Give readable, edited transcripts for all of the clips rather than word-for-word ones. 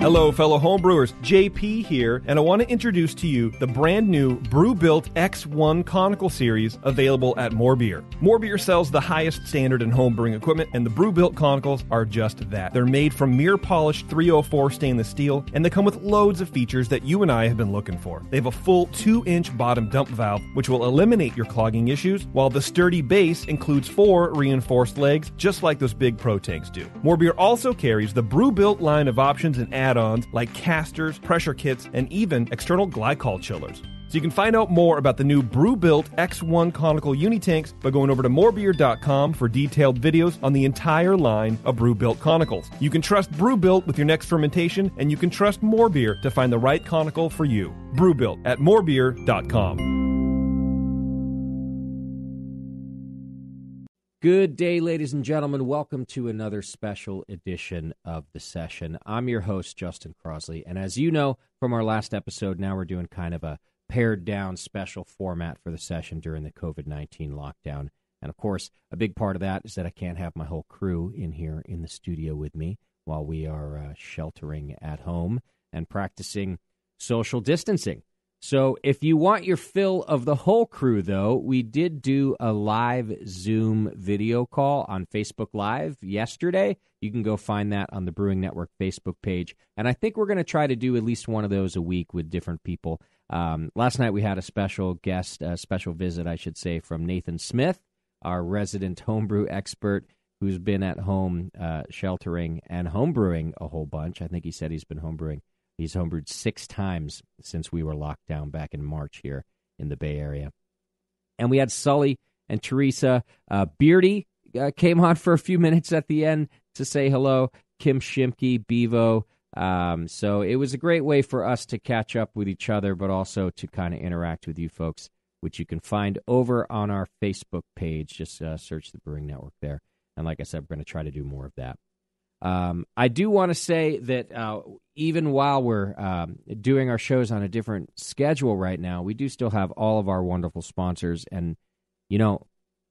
Hello, fellow homebrewers. JP here, and I want to introduce to you the brand new Brew Built X1 Conical Series available at More Beer. More Beer sells the highest standard in homebrewing equipment, and the Brew Built Conicals are just that. They're made from mirror-polished 304 stainless steel, and they come with loads of features that you and I have been looking for. They have a full 2-inch bottom dump valve, which will eliminate your clogging issues, while the sturdy base includes 4 reinforced legs, just like those big pro tanks do. More Beer also carries the Brew Built line of options and add-ons like casters, pressure kits, and even external glycol chillers. So you can find out more about the new Brew Built X1 Conical Unitanks by going over to morebeer.com for detailed videos on the entire line of Brew Built Conicals. You can trust Brew Built with your next fermentation, and you can trust More Beer to find the right conical for you. Brew Built at morebeer.com. Good day, ladies and gentlemen. Welcome to another special edition of The Session. I'm your host, Justin Crosley, and as you know from our last episode, now we're doing kind of a pared-down special format for The Session during the COVID-19 lockdown. And, of course, a big part of that is that I can't have my whole crew in here in the studio with me while we are sheltering at home and practicing social distancing. So if you want your fill of the whole crew, though, we did do a live Zoom video call on Facebook Live yesterday. You can go find that on the Brewing Network Facebook page. And I think we're going to try to do at least one of those a week with different people. Last night we had a special guest, a special visit, I should say, from Nathan Smith, our resident homebrew expert who's been at home sheltering and homebrewing a whole bunch. I think he said he's been homebrewing. He's homebrewed 6 times since we were locked down back in March here in the Bay Area. And we had Sully and Teresa. Beardy came on for a few minutes at the end to say hello. Kim Shimke, Bevo. So it was a great way for us to catch up with each other, but also to kind of interact with you folks, which you can find over on our Facebook page. Just search the Brewing Network there. And like I said, we're going to try to do more of that. I do want to say that even while we're doing our shows on a different schedule right now, we do still have all of our wonderful sponsors. And, you know,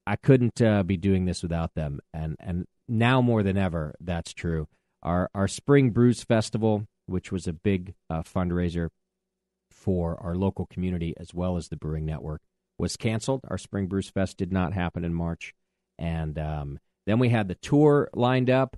I couldn't be doing this without them. And now more than ever, that's true. Our Spring Brews Festival, which was a big fundraiser for our local community as well as the Brewing Network, was canceled. Our Spring Brews Fest did not happen in March. And then we had the tour lined up,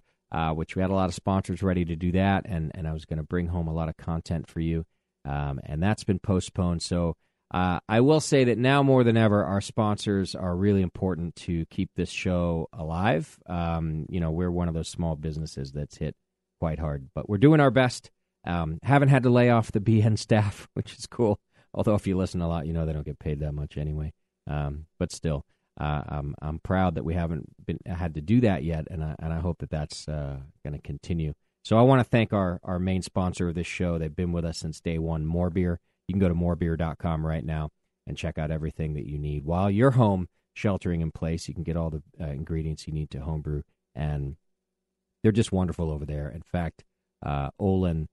which we had a lot of sponsors ready to do that, and I was going to bring home a lot of content for you, and that's been postponed. So I will say that now more than ever, our sponsors are really important to keep this show alive. You know, we're one of those small businesses that's hit quite hard, but we're doing our best. Haven't had to lay off the BN staff, which is cool, although if you listen a lot, you know they don't get paid that much anyway, but still. I'm proud that we haven't had to do that yet, and I hope that that's going to continue. So I want to thank our main sponsor of this show. They've been with us since day one, More Beer. You can go to morebeer.com right now and check out everything that you need. While you're home sheltering in place, you can get all the ingredients you need to homebrew, and they're just wonderful over there. In fact, Olin,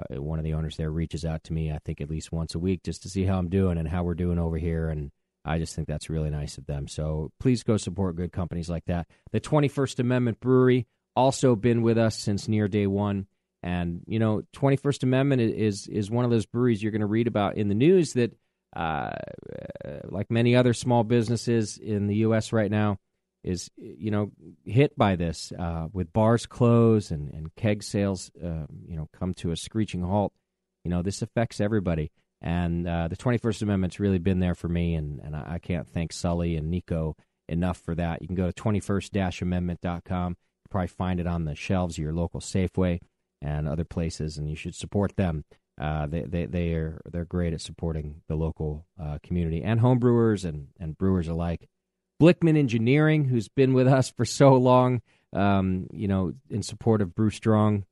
one of the owners there, reaches out to me, I think, at least once a week just to see how I'm doing and how we're doing over here, and I just think that's really nice of them. So please go support good companies like that. The 21st Amendment Brewery, also been with us since near day one. And, you know, 21st Amendment is one of those breweries you're going to read about in the news that, like many other small businesses in the U.S. right now, is, you know, hit by this with bars closed and keg sales, you know, come to a screeching halt. You know, this affects everybody. And the 21st Amendment's really been there for me, and I can't thank Sully and Nico enough for that. You can go to 21st-amendment.com. You'll probably find it on the shelves of your local Safeway and other places, and you should support them. They're great at supporting the local community and homebrewers and brewers alike. Blickman Engineering, who's been with us for so long, you know, in support of Brew Strong,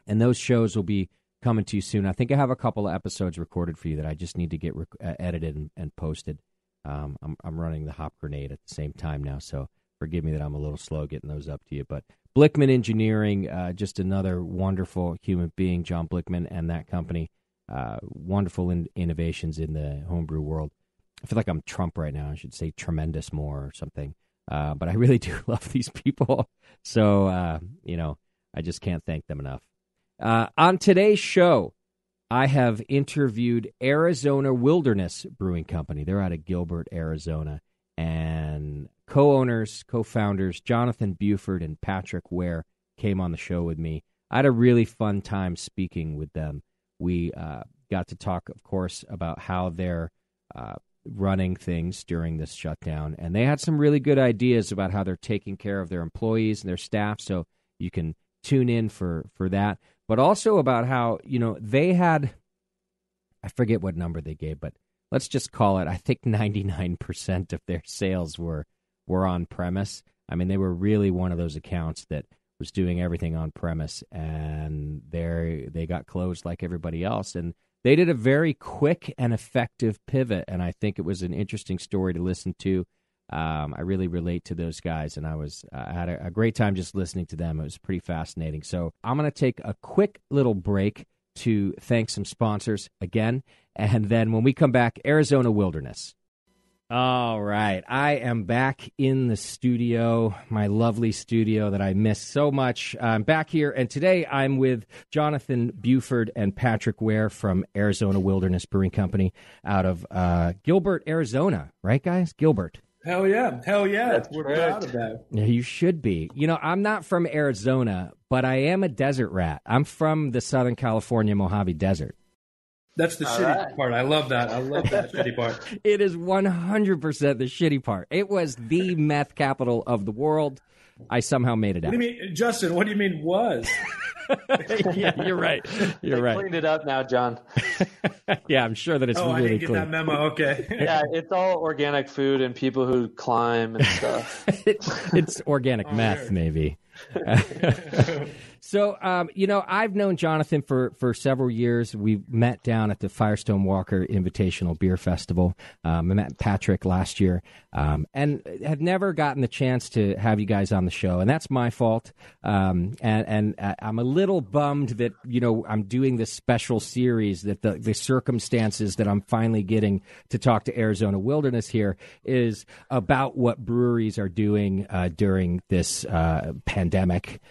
and those shows will be coming to you soon. I think I have a couple of episodes recorded for you that I just need to get edited and posted. I'm running the Hop Grenade at the same time now, so forgive me that I'm a little slow getting those up to you. But Blickman Engineering, just another wonderful human being, John Blickman and that company. Wonderful innovations in the homebrew world. I feel like I'm Trump right now. I should say tremendous more or something. But I really do love these people. So, you know, I just can't thank them enough. On today's show, I have interviewed Arizona Wilderness Brewing Company. They're out of Gilbert, Arizona. And co-owners, co-founders, Jonathan Buford and Patrick Ware came on the show with me. I had a really fun time speaking with them. We got to talk, of course, about how they're running things during this shutdown. And they had some really good ideas about how they're taking care of their employees and their staff. So you can tune in for that. But also about how, they had, I forget what number they gave, but let's just call it, I think 99% of their sales were on premise. I mean, they were really one of those accounts that was doing everything on premise, and they got closed like everybody else. And they did a very quick and effective pivot, and I think it was an interesting story to listen to. I really relate to those guys, and I had a great time just listening to them. It was pretty fascinating. So I'm going to take a quick little break to thank some sponsors again, and then when we come back, Arizona Wilderness. All right, I am back in the studio, my lovely studio that I miss so much. I'm back here, and today I'm with Jonathan Buford and Patrick Ware from Arizona Wilderness Brewing Company out of Gilbert, Arizona. Right, guys? Gilbert. Hell yeah. That's We're correct. proud of that. Yeah, you should be. I'm not from Arizona, but I am a desert rat. I'm from the Southern California Mojave Desert. That's the shitty part. I love that. I love that shitty part. It is 100% the shitty part. It was the meth capital of the world. I somehow made it out. What do you mean, Justin, what do you mean was? Yeah, you're right. You're right. Cleaned it up now, John. Yeah, I'm sure that it's I really didn't get clean. that memo. Okay. Yeah, it's all organic food and people who climb and stuff. It's organic meth, maybe. So, I've known Jonathan for several years. We met down at the Firestone Walker Invitational Beer Festival. I met Patrick last year and have never gotten the chance to have you guys on the show, and that's my fault. And I'm a little bummed that, I'm doing this special series, that the circumstances that I'm finally getting to talk to Arizona Wilderness here is about what breweries are doing during this pandemic.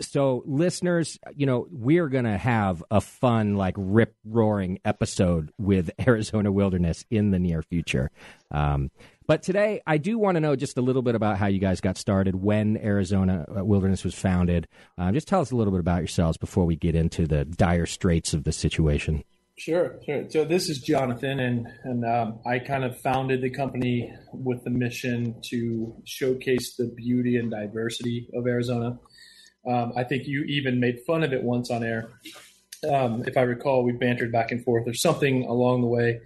So listeners, we're going to have a fun, rip-roaring episode with Arizona Wilderness in the near future. But today, I do want to know just a little bit about how you guys got started, when Arizona Wilderness was founded. Just tell us a little bit about yourselves before we get into the dire straits of the situation. Sure. So this is Jonathan, and I kind of founded the company with the mission to showcase the beauty and diversity of Arizona. I think you even made fun of it once on air. If I recall, we bantered back and forth or something along the way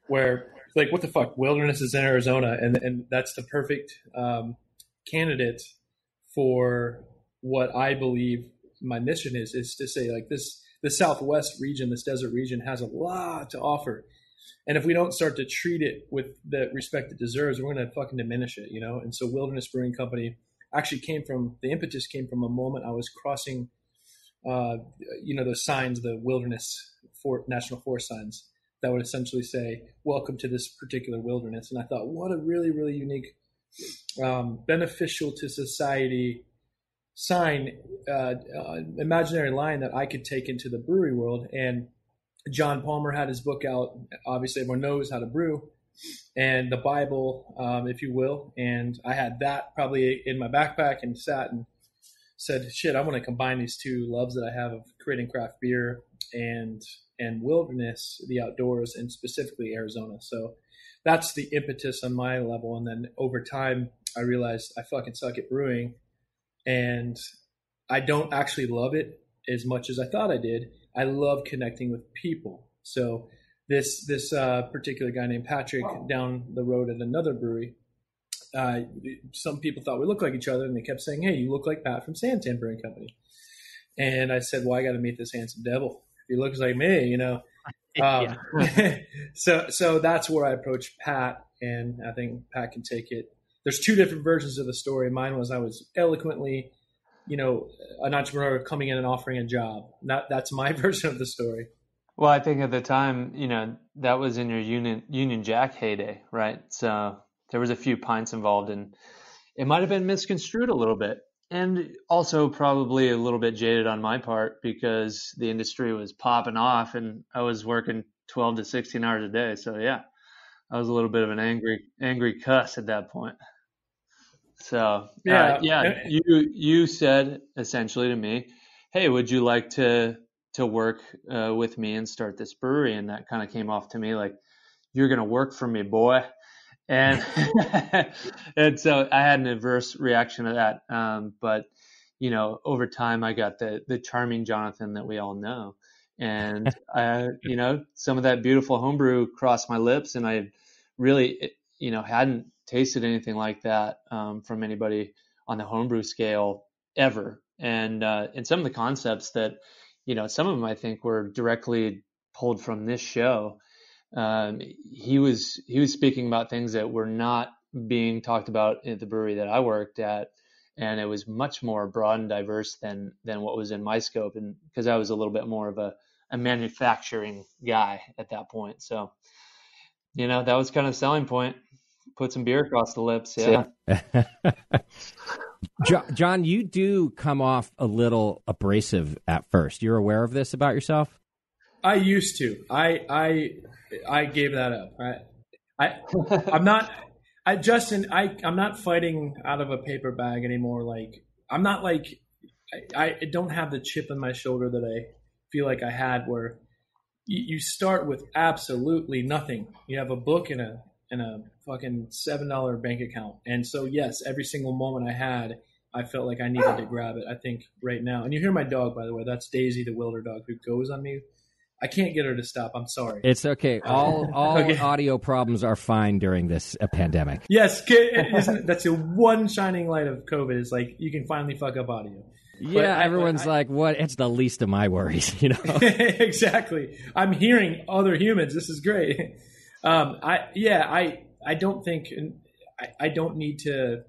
where, what the fuck, wilderness is in Arizona, and that's the perfect candidate for what I believe my mission is to say, the Southwest region, this desert region, has a lot to offer. And if we don't start to treat it with the respect it deserves, we're going to fucking diminish it, And so Wilderness Brewing Company actually the impetus came from a moment I was crossing, the signs, the wilderness national forest signs that would essentially say, welcome to this particular wilderness. And I thought, what a really, really unique, beneficial to society sign, imaginary line that I could take into the brewery world. And John Palmer had his book out. Obviously, everyone knows how to brew, and the Bible, if you will. And I had that probably in my backpack and sat and said, shit, I want to combine these two loves that I have of creating craft beer and wilderness, the outdoors, and specifically Arizona. So that's the impetus on my level. And then over time, I realized I fucking suck at brewing, and I don't actually love it as much as I thought I did. I love connecting with people. So this particular guy named Patrick down the road at another brewery, some people thought we looked like each other, and they kept saying, hey, you look like Pat from Santan Brewing Company. And I said, well, I got to meet this handsome devil. He looks like me, So that's where I approached Pat, and I think Pat can take it. There's two different versions of the story. Mine was I was eloquently, an entrepreneur coming in and offering a job. That's my version of the story. Well, I think at the time, that was in your Union Jack heyday, right? So there was a few pints involved, and it might have been misconstrued a little bit. And also probably a little bit jaded on my part because the industry was popping off and I was working 12 to 16 hours a day. So yeah, I was a little bit of an angry cuss at that point. So you said essentially to me, hey, would you like to work with me and start this brewery? And that kind of came off to me like, you're going to work for me, boy. And and so I had an adverse reaction to that. But, over time I got the charming Jonathan that we all know. And, some of that beautiful homebrew crossed my lips, and I really, hadn't tasted anything like that from anybody on the homebrew scale ever. And some of the concepts that, some of them I think were directly pulled from this show. He was speaking about things that were not being talked about at the brewery that I worked at, and it was much more broad and diverse than what was in my scope, and because I was a little bit more of a manufacturing guy at that point. So, that was kind of the selling point. Put some beer across the lips. Yeah. John, you do come off a little abrasive at first. You're aware of this about yourself? I used to. I gave that up. I'm not. Justin, I'm not fighting out of a paper bag anymore. Like I'm not like I don't have the chip on my shoulder that I feel like I had. Where you start with absolutely nothing. You have a book and a fucking $7 bank account, and so yes, every single moment I had, I felt like I needed to grab it. I think right now, and you hear my dog, by the way. That's Daisy, the Wilder dog, who goes on me. I can't get her to stop. I'm sorry. It's okay. All okay. Audio problems are fine during this pandemic. Yes, that's the one shining light of COVID. Is like you can finally fuck up audio. Yeah, everyone's like, "What? It's the least of my worries," Exactly. I'm hearing other humans. This is great. I don't think I don't need to.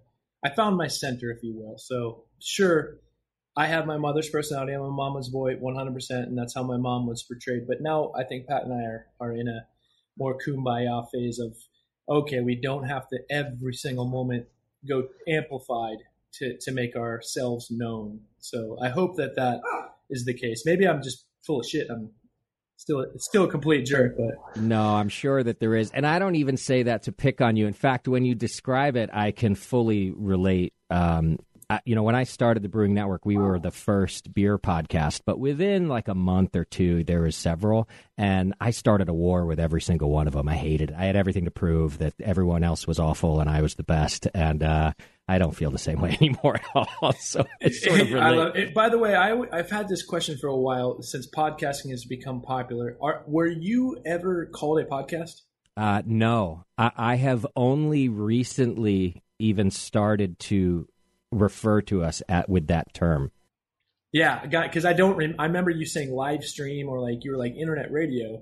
I found my center, if you will. So sure. I have my mother's personality. I'm a mama's boy 100%, and that's how my mom was portrayed. But now I think Pat and I are in a more kumbaya phase of, okay, we don't have to every single moment go amplified to make ourselves known. So I hope that is the case. Maybe I'm just full of shit. It's still a complete jerk, but no, I'm sure that there is. And I don't even say that to pick on you. In fact, when you describe it, I can fully relate. When I started the Brewing Network, we were the first beer podcast, but within like a month or two, there was several, and I started a war with every single one of them. I hated it. I had everything to prove that everyone else was awful and I was the best, and I don't feel the same way anymore at all. So it's sort of I love it. By the way, I've had this question for a while since podcasting has become popular. Were you ever called a podcast? No, I have only recently even started to refer to us with that term. Yeah, because I remember you saying live stream or like you were like internet radio.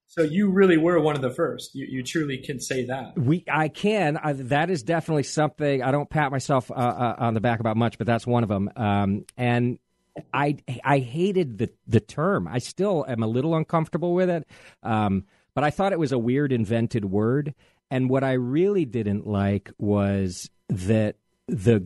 So you really were one of the first. You truly can say that. I can. That is definitely something I don't pat myself on the back about much, but that's one of them. And I hated the term. I still am a little uncomfortable with it. But I thought it was a weird invented word. And what I really didn't like was that the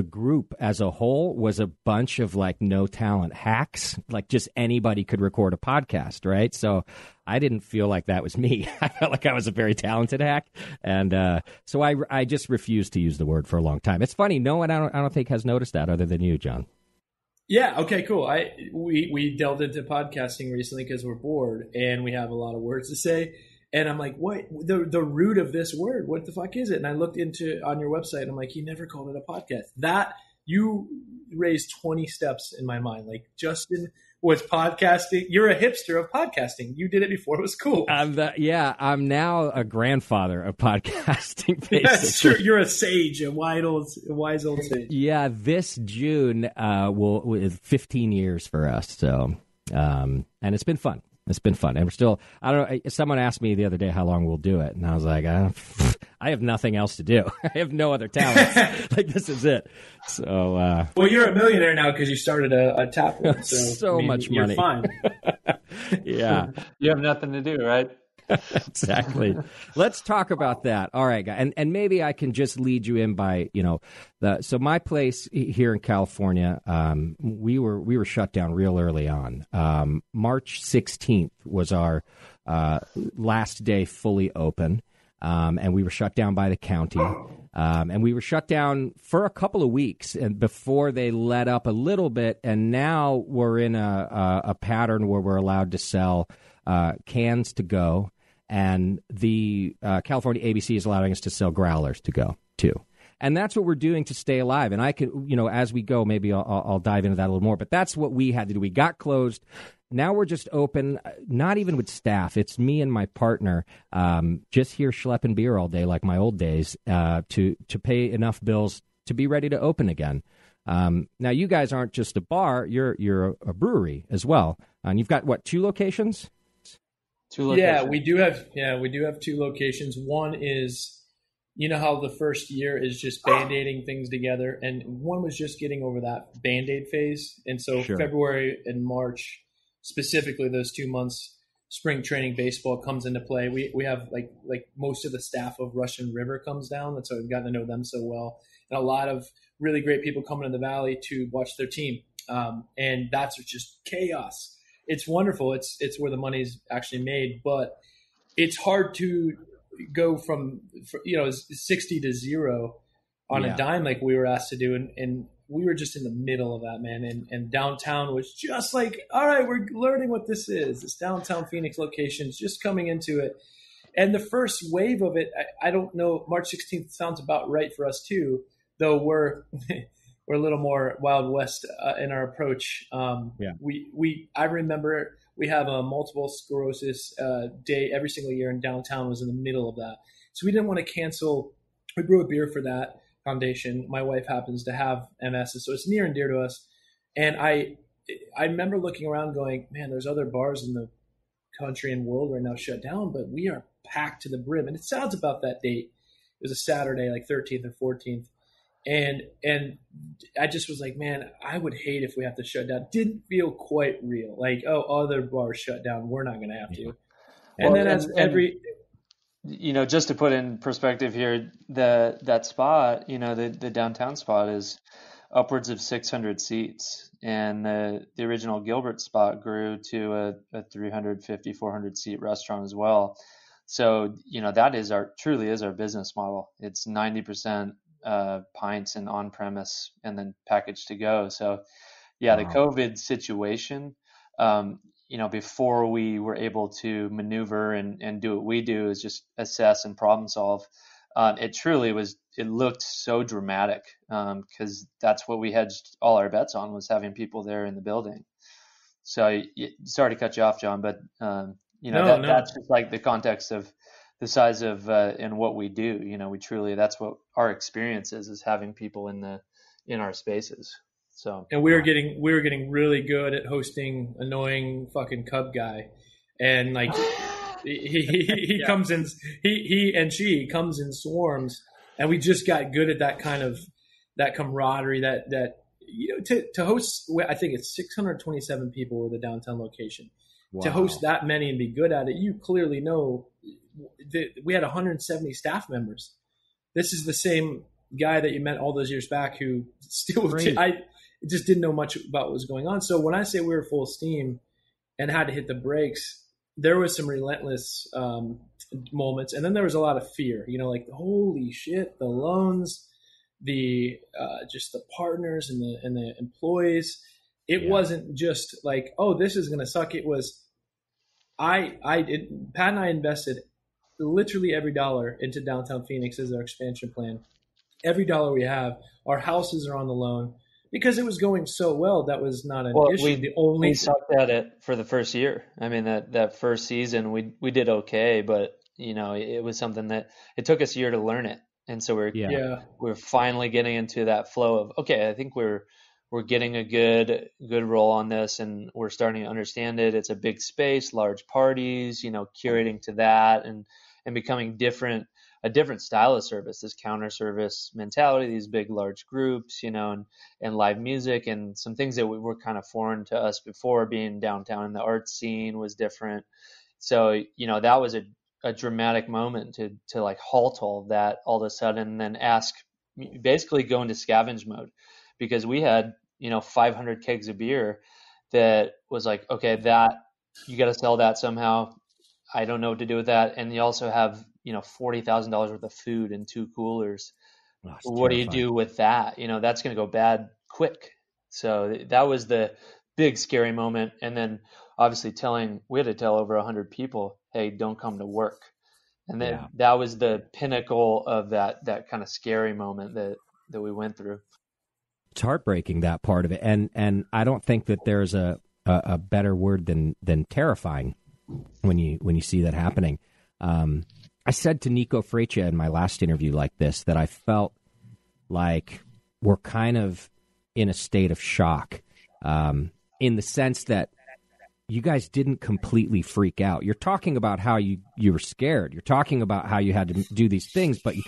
group as a whole was a bunch of like no talent hacks. Like just anybody could record a podcast, right? So I didn't feel like that was me. I felt like I was a very talented hack, and so I just refused to use the word for a long time. It's funny, no one I don't think has noticed that other than you, John. Yeah. Okay. Cool. We delved into podcasting recently because we're bored and we have a lot of words to say. And I'm like, what? The root of this word, what the fuck is it? And I looked into on your website and I'm like, you never called it a podcast. That you raised 20 steps in my mind. Like Justin was podcasting. You're a hipster of podcasting. You did it before it was cool. I'm now a grandfather of podcasting. Basically. That's true. You're a sage, a wise old sage. Yeah, this June will 15 years for us. So, and it's been fun. It's been fun. And we're still, I don't know, someone asked me the other day how long we'll do it. And I was like, I have nothing else to do. I have no other talents. Like, this is it. So, well, you're a millionaire now because you started a tap room. So much money. You're fine. Yeah. You have nothing to do, right? Exactly. Let's talk about that. All right, guys. And maybe I can just lead you in by, so my place here in California, we were shut down real early on. March 16th was our last day fully open. And we were shut down by the county. And we were shut down for a couple of weeks and before they let up a little bit. And now we're in a pattern where we're allowed to sell cans to go. And the California ABC is allowing us to sell growlers to go, too. And that's what we're doing to stay alive. And I can, as we go, maybe I'll dive into that a little more. But that's what we had to do. We got closed. Now we're just open, not even with staff. It's me and my partner just here schlepping beer all day like my old days to pay enough bills to be ready to open again. Now, you guys aren't just a bar. You're a brewery as well. And you've got, what, 2 locations? 2 locations. Yeah, we do have 2 locations. One is, how the first year is just Band-Aiding things together. And one was just getting over that Band-Aid phase. And so Sure. February and March, specifically those 2 months, spring training baseball comes into play. We have like most of the staff of Russian River comes down. That's why we've gotten to know them so well. And a lot of really great people coming to the Valley to watch their team. And that's just chaos. It's wonderful. It's where the money's actually made, but it's hard to go from 60 to 0 on a dime like we were asked to do. And we were just in the middle of that, man. And downtown was just like, all right, we're learning what this is. This downtown Phoenix location is just coming into it. And the first wave of it, I don't know, March 16th sounds about right for us too, though we're a little more Wild West in our approach. I remember we have a multiple sclerosis day every single year, and downtown was in the middle of that. So we didn't want to cancel. We brew a beer for that foundation. My wife happens to have MS, so it's near and dear to us. And I remember looking around going, man, there's other bars in the country and world right now shut down, but we are packed to the brim. And it sounds about that date. It was a Saturday, like 13th or 14th. And I just was like, man, I would hate if we have to shut down. Didn't feel quite real. Like, oh, other bars shut down. We're not going to have to. Just to put in perspective here, that spot, the downtown spot is upwards of 600 seats. And the original Gilbert spot grew to a 350, 400 seat restaurant as well. So, that truly is our business model. It's 90% pints and on premise and then packaged to go. So wow. The COVID situation, before we were able to maneuver and do what we do is just assess and problem solve. It looked so dramatic because that's what we hedged all our bets on, was having people there in the building. So sorry to cut you off, John, but that's just like the context of the size of and what we do. We truly, that's what our experience is having people in our spaces. So, and we were getting really good at hosting annoying fucking Cub guy, and like he comes in, he and she comes in swarms, and we just got good at that kind of that camaraderie that to host. I think it's 627 people were the downtown location. Wow. To host that many and be good at it, you clearly know that we had 170 staff members. This is the same guy that you met all those years back who still I just didn't know much about what was going on. So when I say we were full steam and had to hit the brakes, there was some relentless moments, and then there was a lot of fear. Like holy shit, the loans, the just the partners and the employees. It wasn't just like, oh, this is going to suck. It was, Pat and I invested literally every dollar into downtown Phoenix as our expansion plan. Every dollar we have, our houses are on the loan because it was going so well. That was not an issue. We sucked at it for the first year. I mean, that first season we did okay, but it was something that it took us a year to learn it. And so we're finally getting into that flow of, okay, I think we're getting a good roll on this, and we're starting to understand it. It's a big space, large parties, curating to that and becoming a different style of service, this counter service mentality, these big, large groups, and live music and some things that were kind of foreign to us before. Being downtown and the art scene was different. So, that was a dramatic moment to like halt all of that all of a sudden, and then basically go into scavenge mode, because we had 500 kegs of beer that was like, okay, that you got to sell that somehow. I don't know what to do with that. And you also have $40,000 worth of food in 2 coolers. Oh, it's What do you terrifying. do with that? That's going to go bad quick. So that was the big scary moment. And then obviously we had to tell over 100 people, hey, don't come to work. And then Yeah. that was the pinnacle of that kind of scary moment that we went through. It's heartbreaking, that part of it, and I don't think that there's a better word than terrifying when you see that happening. I said to Nico Freccia in my last interview like this that I felt like we're kind of in a state of shock, in the sense that you guys didn't completely freak out. You're talking about how you were scared. You're talking about how you had to do these things, but you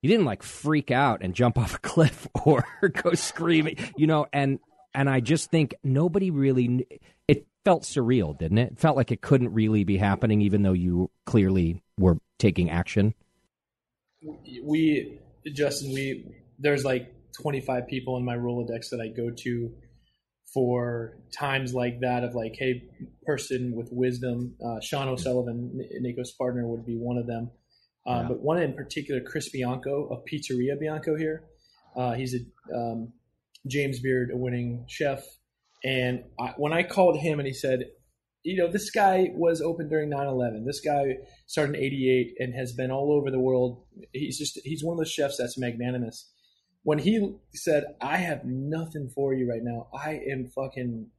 didn't like freak out and jump off a cliff or go screaming, and I just think nobody really, it felt surreal, didn't it? It felt like it couldn't really be happening, even though you clearly were taking action. Justin, there's like 25 people in my Rolodex that I go to for times like that of like, hey, person with wisdom. Sean O'Sullivan, Nico's partner, would be one of them. But one in particular, Chris Bianco of Pizzeria Bianco here. He's a James Beard winning chef. And when I called him and he said, this guy was open during 9/11. This guy started in 88 and has been all over the world. He's one of those chefs that's magnanimous. When he said, I have nothing for you right now, I am fucking,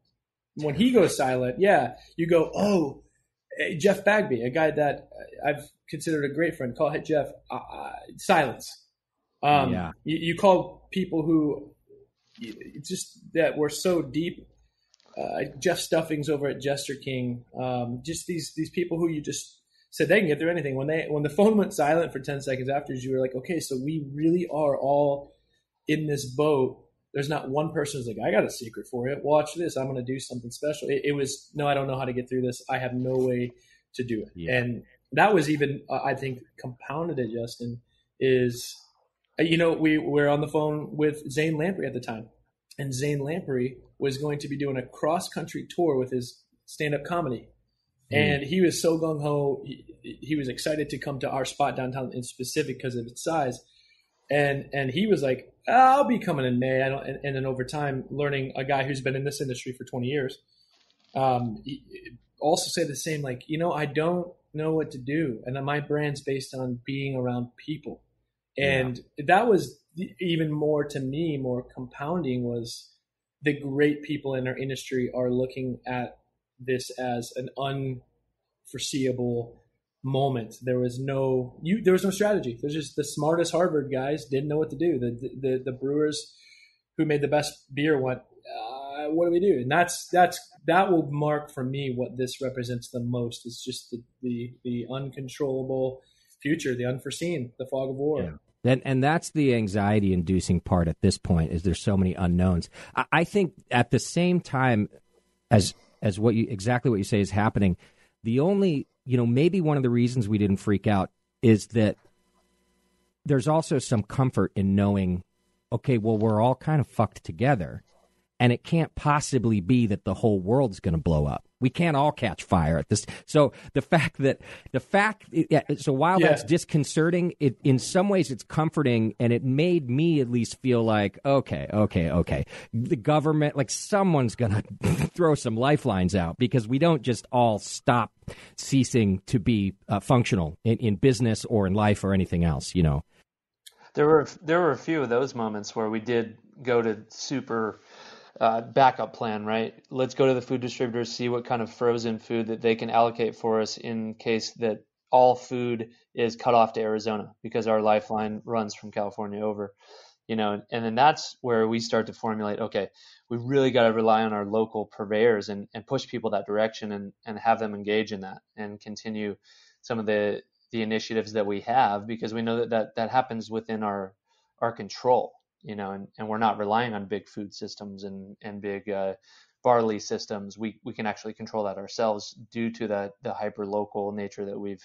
when he goes silent, you go, oh, Jeff Bagby, a guy that I've considered a great friend, call it Jeff, silence. You call people who just that were so deep, Jeff Stuffings over at Jester King, just these people who you just said they can get through anything. When the phone went silent for 10 seconds afterwards, you were like, okay, so we really are all in this boat. There's not one person who's like, I got a secret for you. Watch this. I'm going to do something special. It was, no, I don't know how to get through this. I have no way to do it. Yeah. And that was even, I think, compounded it, Justin, is, we were on the phone with Zane Lamprey at the time. And Zane Lamprey was going to be doing a cross-country tour with his stand-up comedy. And he was so gung-ho. He was excited to come to our spot downtown in specific because of its size. And he was like, I'll be coming in May. And then over time, learning a guy who's been in this industry for 20 years, he also said the same, like, I don't know what to do. And my brand's based on being around people. And that was even more, to me, more compounding, was the great people in our industry are looking at this as an unforeseeable moment. There was no strategy. There's just the smartest Harvard guys didn't know what to do. The brewers who made the best beer went, what do we do? And that will mark for me what this represents the most, is just the uncontrollable future, the unforeseen, the fog of war. Yeah. And that's the anxiety-inducing part at this point, is there's so many unknowns. I think at the same time as exactly what you say is happening, the only, maybe one of the reasons we didn't freak out is that there's also some comfort in knowing, okay, well, we're all kind of fucked together, and it can't possibly be that the whole world's going to blow up. We can't all catch fire at this. So so while that's disconcerting, it in some ways it's comforting, and it made me at least feel like, okay. The government, like, someone's going to throw some lifelines out, because we don't just all stop ceasing to be functional in business or in life or anything else, There were a few of those moments where we did go to super backup plan, right? Let's go to the food distributors, see what kind of frozen food that they can allocate for us in case that all food is cut off to Arizona, because our lifeline runs from California over, and then that's where we start to formulate, okay, we really got to rely on our local purveyors and push people that direction and have them engage in that and continue some of the initiatives that we have, because we know that happens within our control. And we're not relying on big food systems and big barley systems. We can actually control that ourselves due to the hyper local nature that we've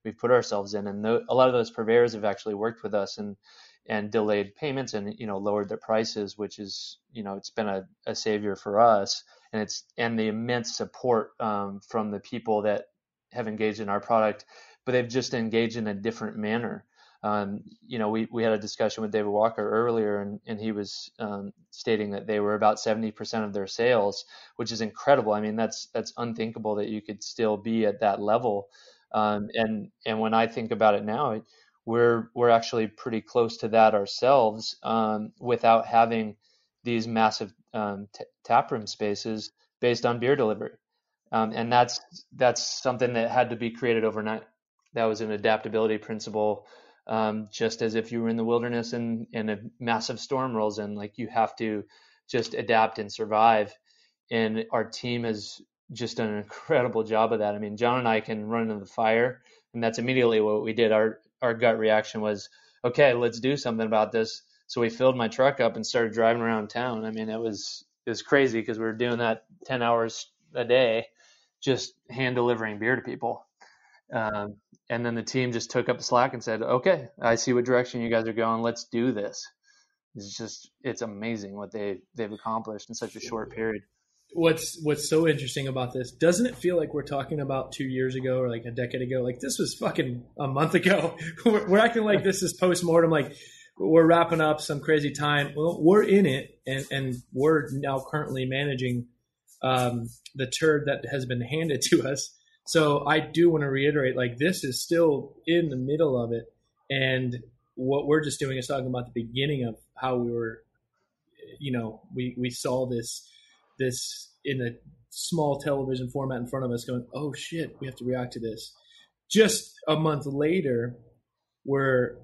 we've put ourselves in. And a lot of those purveyors have actually worked with us and delayed payments and, lowered their prices, which is, it's been a savior for us. And the immense support from the people that have engaged in our product, but they've just engaged in a different manner. We had a discussion with David Walker earlier, and he was stating that they were about 70% of their sales, which is incredible. I mean, that's unthinkable that you could still be at that level. And when I think about it now, we're actually pretty close to that ourselves, without having these massive taproom spaces based on beer delivery. And that's something that had to be created overnight. That was an adaptability principle. Just as if you were in the wilderness and a massive storm rolls in, like, you have to just adapt and survive. And our team has just done an incredible job of that. I mean, John and I can run into the fire, and that's immediately what we did. Our gut reaction was, okay, let's do something about this. So we filled my truck up and started driving around town. I mean, it was crazy because we were doing that 10 hours a day, just hand delivering beer to people. And then the team just took up the slack and said, okay, I see what direction you guys are going. Let's do this. It's amazing what they've accomplished in such a short period. What's so interesting about this, doesn't it feel like we're talking about 2 years ago or like a decade ago? Like, this was fucking a month ago. We're acting like this is post-mortem, like we're wrapping up some crazy time. Well, we're in it, and we're now currently managing the turd that has been handed to us. So I do want to reiterate, like, this is still in the middle of it. And what we're just doing is talking about the beginning of how we were, we saw this in a small television format in front of us going, oh shit, we have to react to this. Just a month later, we're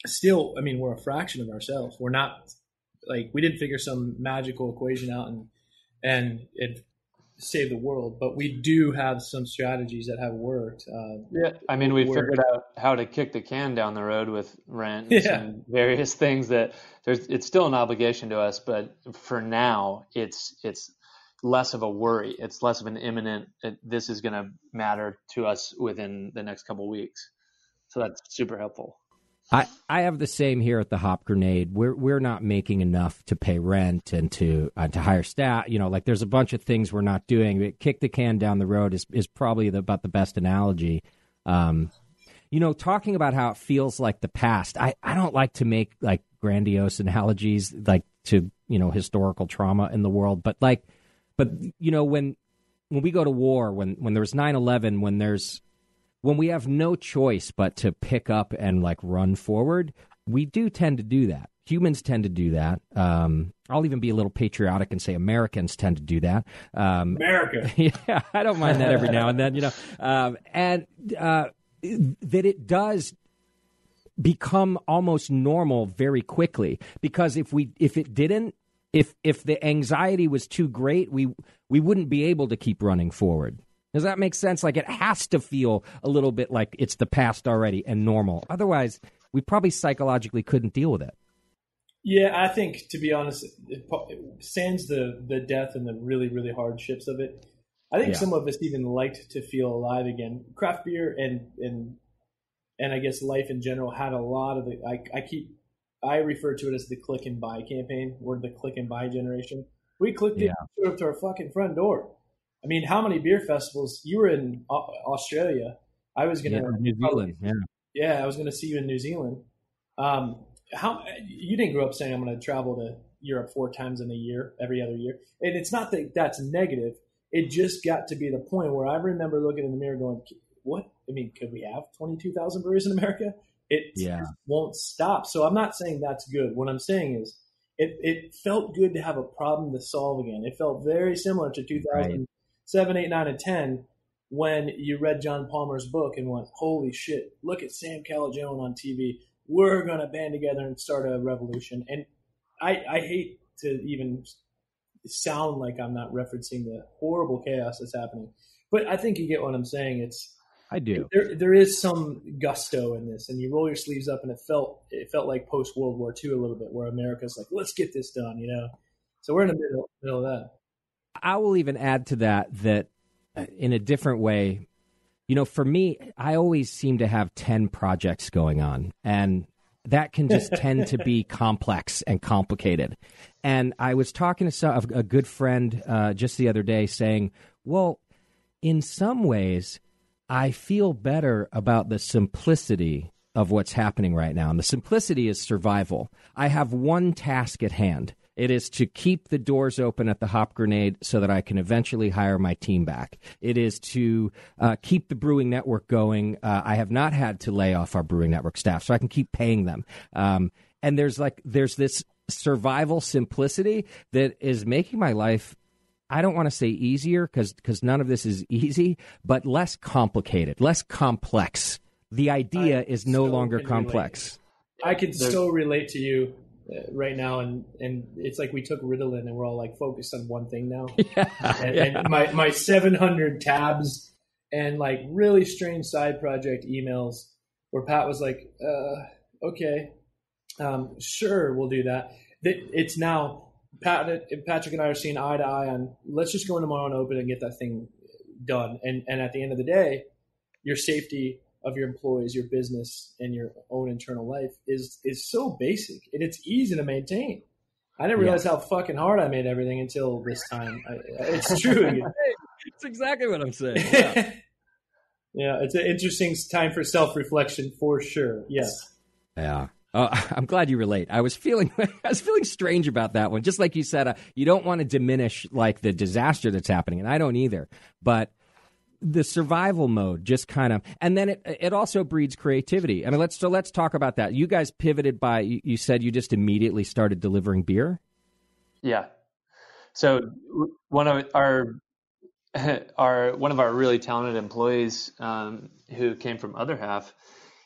still, we're a fraction of ourselves. We're not, like, we didn't figure some magical equation out and it save the world, but we do have some strategies that have worked. We figured out how to kick the can down the road with rent and various things that it's still an obligation to us, but for now it's less of a worry. It's less of an imminent, this is going to matter to us within the next couple of weeks. So that's super helpful. I have the same here at the Hop Grenade. We're not making enough to pay rent and to hire staff. Like, there's a bunch of things we're not doing. Kick the can down the road is probably about the best analogy. Talking about how it feels like the past. I don't like to make like grandiose analogies like to historical trauma in the world, but when we go to war, when there's 9/11, when we have no choice but to pick up and like run forward, we do tend to do that. Humans tend to do that. I'll even be a little patriotic and say Americans tend to do that. America. Yeah, I don't mind that every now and then, that it does become almost normal very quickly, because if the anxiety was too great, we wouldn't be able to keep running forward. Does that make sense? Like, it has to feel a little bit like it's the past already and normal. Otherwise, we probably psychologically couldn't deal with it. Yeah, I think, to be honest, sans the death and the really, really hardships of it, I think some of us even liked to feel alive again. Craft beer and I guess life in general had a lot of the. I refer to it as the click and buy campaign. We're the click and buy generation. We clicked it up to our fucking front door. I mean, how many beer festivals? You were in Australia. I was going to New Zealand. I was going to see you in New Zealand. How you didn't grow up saying I'm going to travel to Europe 4 times in a year, every other year. And it's not that that's negative. It just got to be the point where I remember looking in the mirror going, what? I mean, could we have 22,000 breweries in America? It just won't stop. So I'm not saying that's good. What I'm saying is it felt good to have a problem to solve again. It felt very similar to 2007, 8, 9, and 10 when you read John Palmer's book and went, holy shit, look at Sam Calagione on TV. We're going to band together and start a revolution. And I hate to even sound like I'm not referencing the horrible chaos that's happening. But I think you get what I'm saying. I do. There is some gusto in this, and you roll your sleeves up, and it felt like post World War II a little bit, where America's like, let's get this done, So we're in the middle of that. I will even add to that in a different way. For me, I always seem to have 10 projects going on, and that can just tend to be complex and complicated. And I was talking to a good friend just the other day saying, well, in some ways, I feel better about the simplicity of what's happening right now. And the simplicity is survival. I have one task at hand. It is to keep the doors open at the Hop Grenade so that I can eventually hire my team back. It is to keep the brewing network going. I have not had to lay off our brewing network staff, so I can keep paying them. And there's this survival simplicity that is making my life, I don't want to say easier because none of this is easy, but less complicated, less complex. The idea is no longer complex. I can so relate to you right now, and it's like we took Ritalin and we're all like focused on one thing now. And my 700 tabs and like really strange side project emails where Pat was like, okay, sure, we'll do that. It's now Patrick and I are seeing eye to eye on let's just go in tomorrow and open and get that thing done. And at the end of the day, your safety of your employees, your business, and your own internal life is so basic, and it's easy to maintain. I didn't realize how fucking hard I made everything until this time. It's true. It's exactly what I'm saying. Yeah. Yeah, it's an interesting time for self-reflection for sure. Yes. Yeah. I'm glad you relate. I was feeling strange about that one. Just like you said, you don't want to diminish like the disaster that's happening, and I don't either. But the survival mode just kind of, and then it also breeds creativity. I mean, let's talk about that. You guys pivoted by, you said you just immediately started delivering beer? Yeah. So one of our really talented employees who came from Other Half,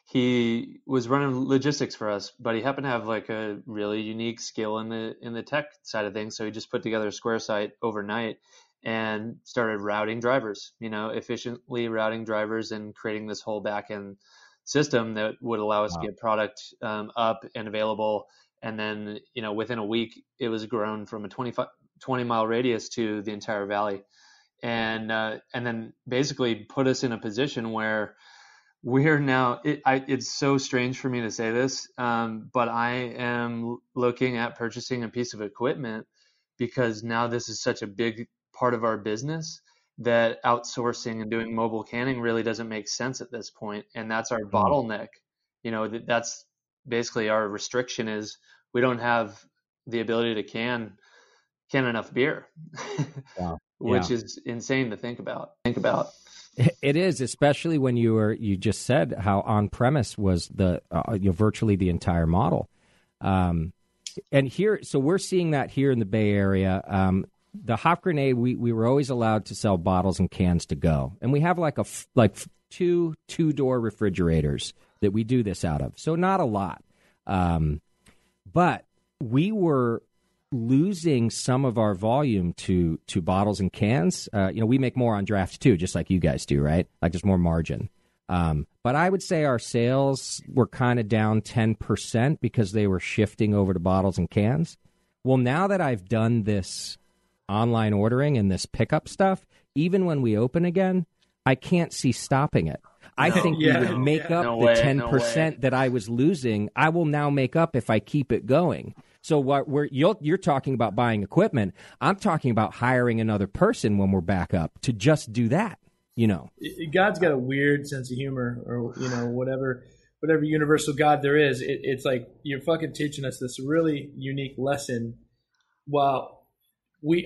he was running logistics for us, but he happened to have like a really unique skill in the tech side of things. So he just put together a Square site overnight and started routing drivers, efficiently routing drivers and creating this whole back-end system that would allow us to get product up and available. And then, within a week, it was grown from a 20-mile radius to the entire valley. And then basically put us in a position where we're now, it's so strange for me to say this, but I am looking at purchasing a piece of equipment because now this is such a big part of our business that outsourcing and doing mobile canning really doesn't make sense at this point. And that's our bottleneck. That's basically our restriction is we don't have the ability to can enough beer, which is insane to think about. It is, especially when you just said how on premise was virtually the entire model. And here, so we're seeing that here in the Bay Area. The Hop Grenade, we were always allowed to sell bottles and cans to go, and we have like two-door refrigerators that we do this out of. So not a lot, but we were losing some of our volume to bottles and cans. We make more on draft too, just like you guys do, right? Like there's more margin. But I would say our sales were kind of down 10% because they were shifting over to bottles and cans. Well, now that I've done this online ordering and this pickup stuff, even when we open again, I can't see stopping it. I think we would make up the 10% that I was losing. I will now make up if I keep it going. So you're talking about buying equipment. I'm talking about hiring another person when we're back up to just do that. God's got a weird sense of humor, or whatever universal God there is. It's like you're fucking teaching us this really unique lesson. Well,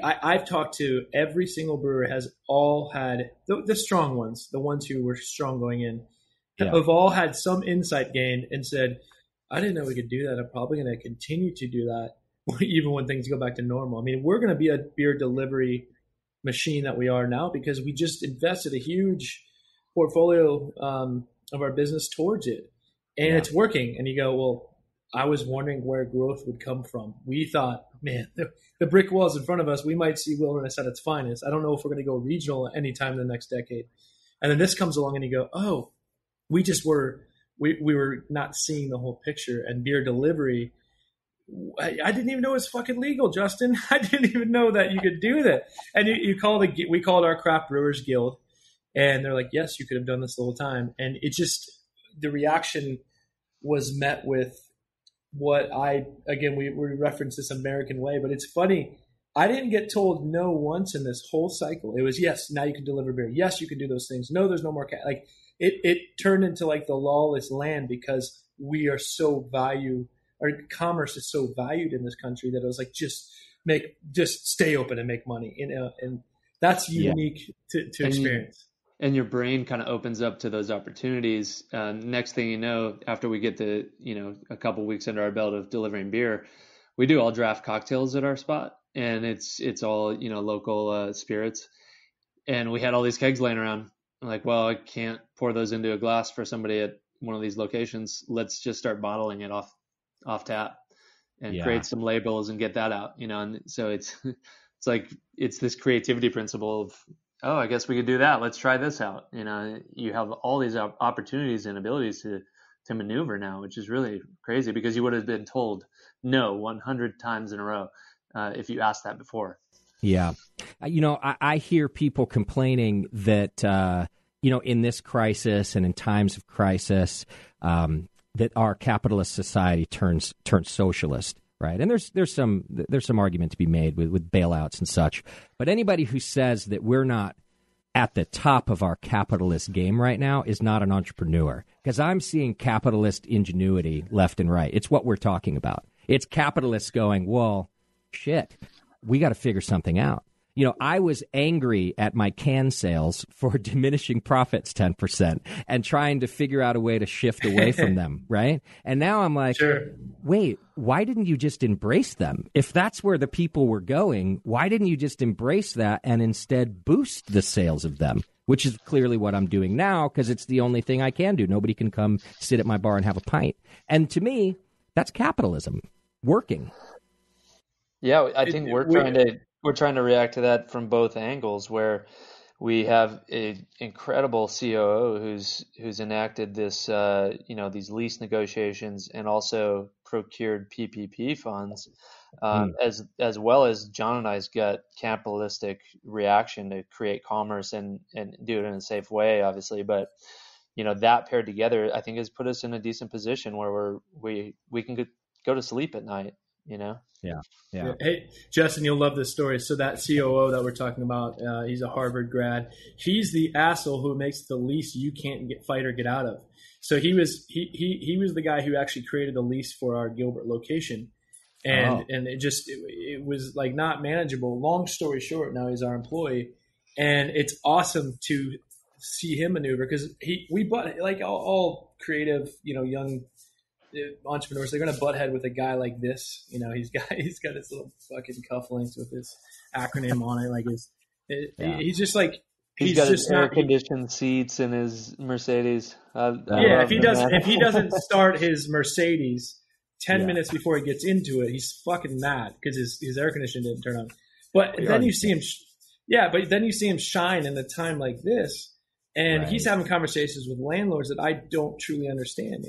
I've talked to every single brewer, has all had the strong ones, the ones who were strong going in, have all had some insight gained and said, I didn't know we could do that. I'm probably going to continue to do that even when things go back to normal. I mean, we're going to be a beer delivery machine that we are now because we just invested a huge portfolio of our business towards it, and it's working. And you go, well, I was wondering where growth would come from. We thought, man, the brick walls in front of us, we might see wilderness at its finest. I don't know if we're going to go regional anytime in the next decade. And then this comes along and you go, oh, we were not seeing the whole picture. And beer delivery, I didn't even know it was fucking legal, Justin. I didn't even know that you could do that. And we called our craft brewers guild. And they're like, yes, you could have done this the whole time. And it just, the reaction was met with what we reference this American way, but it's funny. I didn't get told no once in this whole cycle. It was, yes, now you can deliver beer. Yes, you can do those things. No, there's no more like it turned into like the lawless land because we are so our commerce is so valued in this country that it was like, just stay open and make money, and that's unique to experience. And your brain kind of opens up to those opportunities. Next thing you know, after we get to, a couple weeks under our belt of delivering beer, we do all draft cocktails at our spot, and it's all, local spirits. And we had all these kegs laying around. I'm like, well, I can't pour those into a glass for somebody at one of these locations. Let's just start bottling it off tap and create some labels and get that out, And so it's like, it's this creativity principle of, oh, I guess we could do that. Let's try this out. You have all these opportunities and abilities to maneuver now, which is really crazy because you would have been told no 100 times in a row if you asked that before. Yeah. I hear people complaining that, in this crisis and in times of crisis, that our capitalist society turns socialist. Right. And there's some argument to be made with bailouts and such. But anybody who says that we're not at the top of our capitalist game right now is not an entrepreneur, because I'm seeing capitalist ingenuity left and right. It's what we're talking about. It's capitalists going, well, shit, we got to figure something out. I was angry at my can sales for diminishing profits 10% and trying to figure out a way to shift away from them, right? And now I'm like, wait, why didn't you just embrace them? If that's where the people were going, why didn't you just embrace that and instead boost the sales of them? Which is clearly what I'm doing now, because it's the only thing I can do. Nobody can come sit at my bar and have a pint. And to me, that's capitalism working. Yeah, I think we're trying to react to that from both angles, where we have an incredible COO who's enacted this, these lease negotiations and also procured PPP funds, as well as John and I's gut capitalistic reaction to create commerce and do it in a safe way, obviously. But that paired together, I think, has put us in a decent position where we can go to sleep at night. Yeah. Hey, Justin, you'll love this story. So that COO that we're talking about, he's a Harvard grad. He's the asshole who makes the lease you can't fight or get out of. So he was the guy who actually created the lease for our Gilbert location, and it was like not manageable. Long story short, now he's our employee, and it's awesome to see him maneuver because we butt like all creative, young entrepreneurs, they're going to butt head with a guy like this. He's got his little fucking cufflinks with his acronym on it. Like he's just like, he's got his air conditioned seats in his Mercedes. If he doesn't start his Mercedes 10 minutes before he gets into it, he's fucking mad because his air conditioning didn't turn on. But then you see him shine in a time like this, and he's having conversations with landlords that I don't truly understand.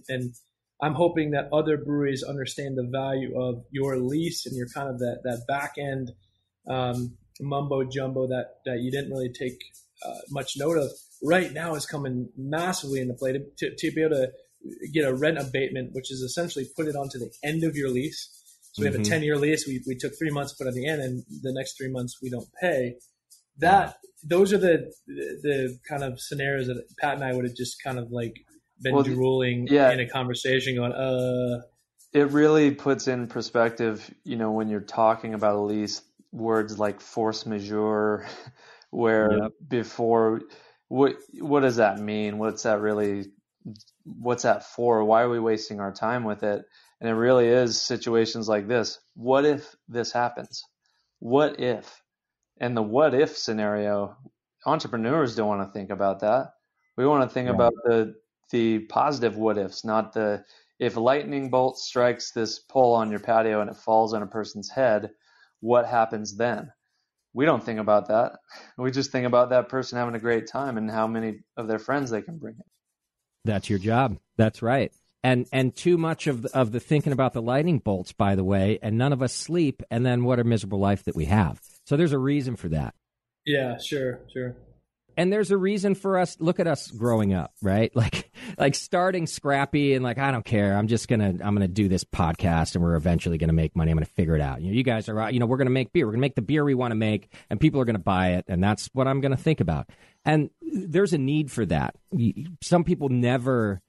And I'm hoping that other breweries understand the value of your lease and your kind of that back end mumbo jumbo that you didn't really take much note of. Right now is coming massively into play to be able to get a rent abatement, which is essentially put it onto the end of your lease. So we have a 10-year lease. We took 3 months to put at the end, and the next 3 months we don't pay. Those are the kind of scenarios that Pat and I would have just kind of like been drooling in a conversation going, It really puts in perspective, when you're talking about a lease, words like force majeure, where before, what does that mean? What's that for? Why are we wasting our time with it? And it really is situations like this. What if this happens? What if? And the what if scenario, entrepreneurs don't want to think about that. We want to think about the positive what ifs, not if a lightning bolt strikes this pole on your patio and it falls on a person's head, what happens then? We don't think about that. We just think about that person having a great time and how many of their friends they can bring in. That's your job. That's right. And too much of the thinking about the lightning bolts, by the way, and none of us sleep, and then what a miserable life that we have. So there's a reason for that. Yeah, sure. And there's a reason for us. Look at us growing up, right? Like starting scrappy and like, I don't care. I'm gonna do this podcast, and we're eventually gonna make money. I'm gonna figure it out. You guys are, we're gonna make beer. We're gonna make the beer we want to make, and people are gonna buy it, and that's what I'm gonna think about. And there's a need for that. Some people never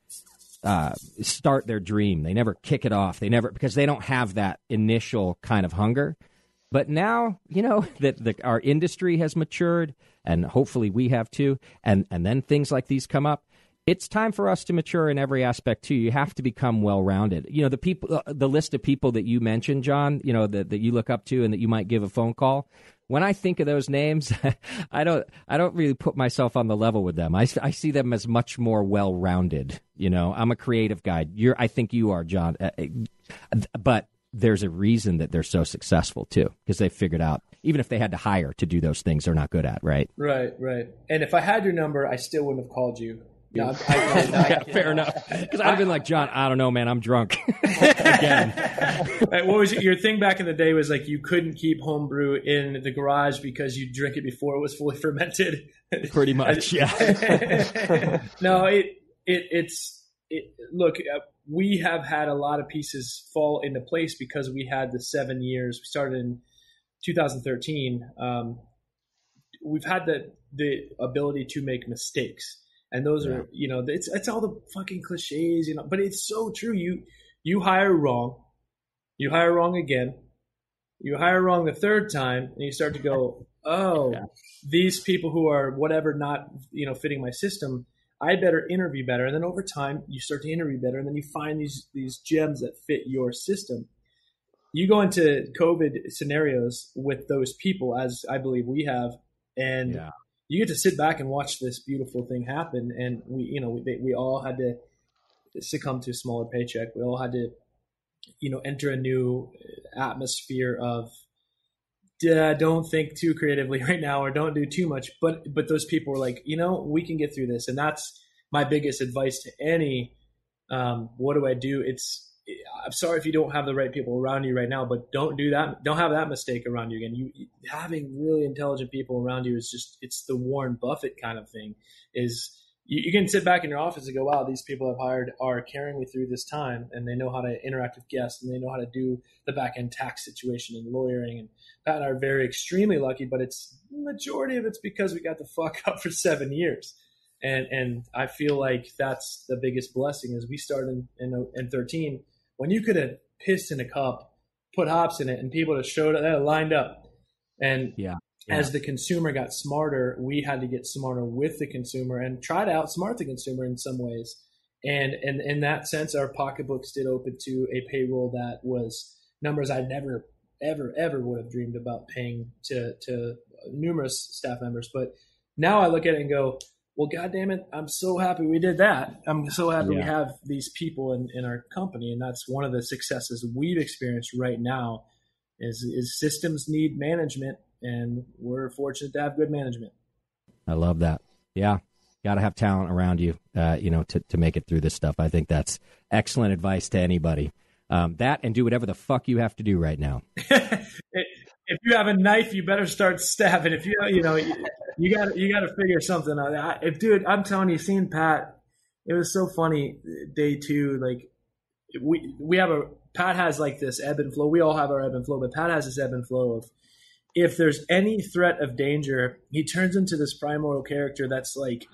start their dream. They never kick it off. Because they don't have that initial kind of hunger. But now, that our industry has matured, and hopefully we have too, and then things like these come up, it's time for us to mature in every aspect too. You have to become well-rounded. The list of people that you mentioned, John, that you look up to and that you might give a phone call. When I think of those names, I don't really put myself on the level with them. I see them as much more well-rounded. I'm a creative guy. I think you are, John, but there's a reason that they're so successful too, because they figured out, even if they had to hire to do those things they're not good at, right? Right. And if I had your number, I still wouldn't have called you. No, yeah, fair enough. Because I'd have been like, John, I don't know, man, I'm drunk again. What was your thing back in the day? Was like you couldn't keep homebrew in the garage because you drink it before it was fully fermented. Pretty much, yeah. No, look, we have had a lot of pieces fall into place because we had the 7 years. We started in 2013. We've had the ability to make mistakes. And those are, it's all the fucking cliches, but it's so true. You hire wrong, you hire wrong again, you hire wrong the third time, and you start to go, these people who are whatever not, fitting my system, I better interview better. And then over time, you start to interview better, and then you find these gems that fit your system. You go into COVID scenarios with those people, as I believe we have, and you get to sit back and watch this beautiful thing happen. And we all had to succumb to a smaller paycheck. We all had to, enter a new atmosphere of don't think too creatively right now, or don't do too much. But those people were like, we can get through this. And that's my biggest advice to any, what do I do? I'm sorry if you don't have the right people around you right now, but don't do that. Don't have that mistake around you again. Having really intelligent people around you it's the Warren Buffett kind of thing. Is you can sit back in your office and go, wow, these people I've hired are carrying me through this time, and they know how to interact with guests, and they know how to do the back end tax situation and lawyering. And Pat and I are very extremely lucky, but majority of it's because we got the fuck up for 7 years. And I feel like that's the biggest blessing. Is we started in 13. When you could have pissed in a cup, put hops in it, and people that showed up, that lined up. And as the consumer got smarter, we had to get smarter with the consumer and try to outsmart the consumer in some ways. And in that sense, our pocketbooks did open to a payroll that was numbers I never, ever, ever would have dreamed about paying to numerous staff members. But now I look at it and go, well, God damn it, I'm so happy we did that. I'm so happy we have these people in our company. And that's one of the successes we've experienced right now is systems need management, and we're fortunate to have good management. I love that. Yeah. Got to have talent around you, to make it through this stuff. I think that's excellent advice to anybody. That and do whatever the fuck you have to do right now. If you have a knife, you better start stabbing. If you got to figure something out. Dude, I'm telling you, seeing Pat, it was so funny. Day 2, like we have Pat has like this ebb and flow. We all have our ebb and flow, but Pat has this ebb and flow of, if there's any threat of danger, he turns into this primordial character that's like,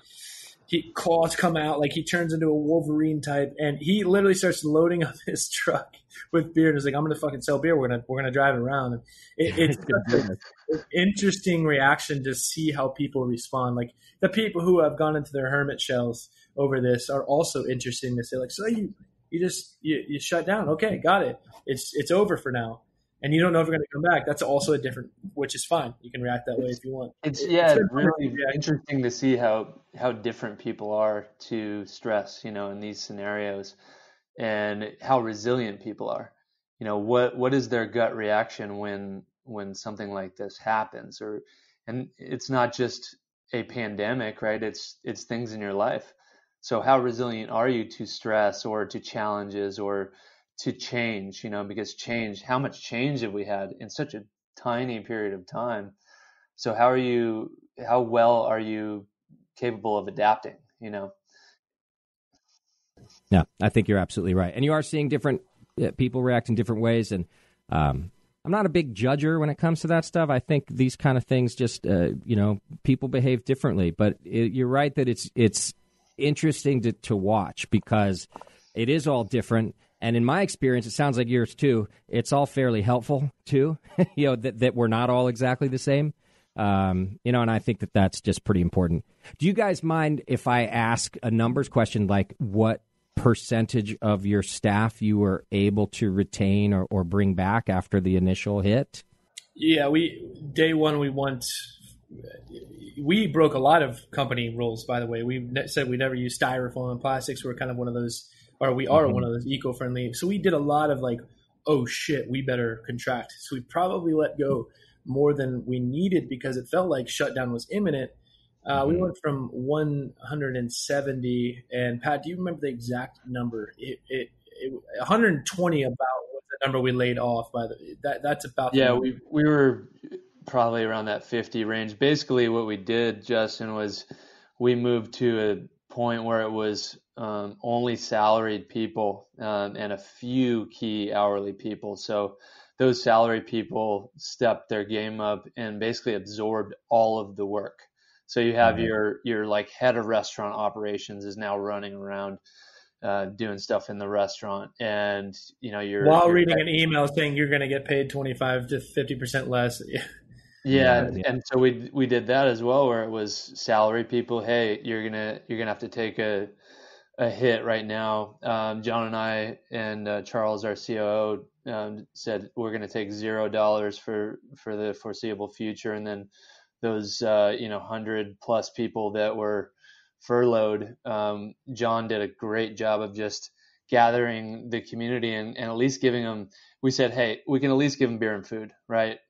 claws come out, like he turns into a Wolverine type, and he literally starts loading up his truck with beer and is like, I'm gonna fucking sell beer. We're gonna drive it around. And it's an interesting reaction to see how people respond. Like the people who have gone into their hermit shells over this are also interesting to say, like, so you shut down. Okay, got it. It's over for now. And you don't know if you're going to come back. That's also a different, which is fine. You can react that way if you want. It's really interesting to see how different people are to stress, in these scenarios, and how resilient people are. What is their gut reaction when something like this happens? And it's not just a pandemic, right? It's things in your life. So how resilient are you to stress or to challenges or to change, because how much change have we had in such a tiny period of time? So how well are you capable of adapting, Yeah, I think you're absolutely right. And you are seeing different people react in different ways. And I'm not a big judger when it comes to that stuff. I think these kind of things just, people behave differently. But you're right that it's interesting to watch because it is all different. And in my experience, it sounds like yours too, it's all fairly helpful too, that we're not all exactly the same. And I think that's just pretty important. Do you guys mind if I ask a numbers question, like what percentage of your staff you were able to retain or bring back after the initial hit? Yeah, day one, we broke a lot of company rules, by the way. We said we never use styrofoam and plastics. We're kind of one of those, or we are one of those eco-friendly. So we did a lot of like, oh shit, we better contract. So we probably let go more than we needed because it felt like shutdown was imminent. We went from 170, and Pat, do you remember the exact number? 120 about was the number we laid off. That's about yeah. We were probably around that 50 range. Basically, what we did, Justin, was we moved to a point where it was only salaried people and a few key hourly people. So those salaried people stepped their game up and basically absorbed all of the work. So you have your like head of restaurant operations is now running around doing stuff in the restaurant, and you're reading an email saying you're going to get paid 25 to 50% less. Yeah. And so we did that as well, where it was salary people. Hey, you're gonna have to take a hit right now. John and I and Charles, our COO, said we're gonna take $0 for the foreseeable future, and then those 100 plus people that were furloughed, John did a great job of just gathering the community and at least giving them. We said, hey, we can at least give them beer and food, right?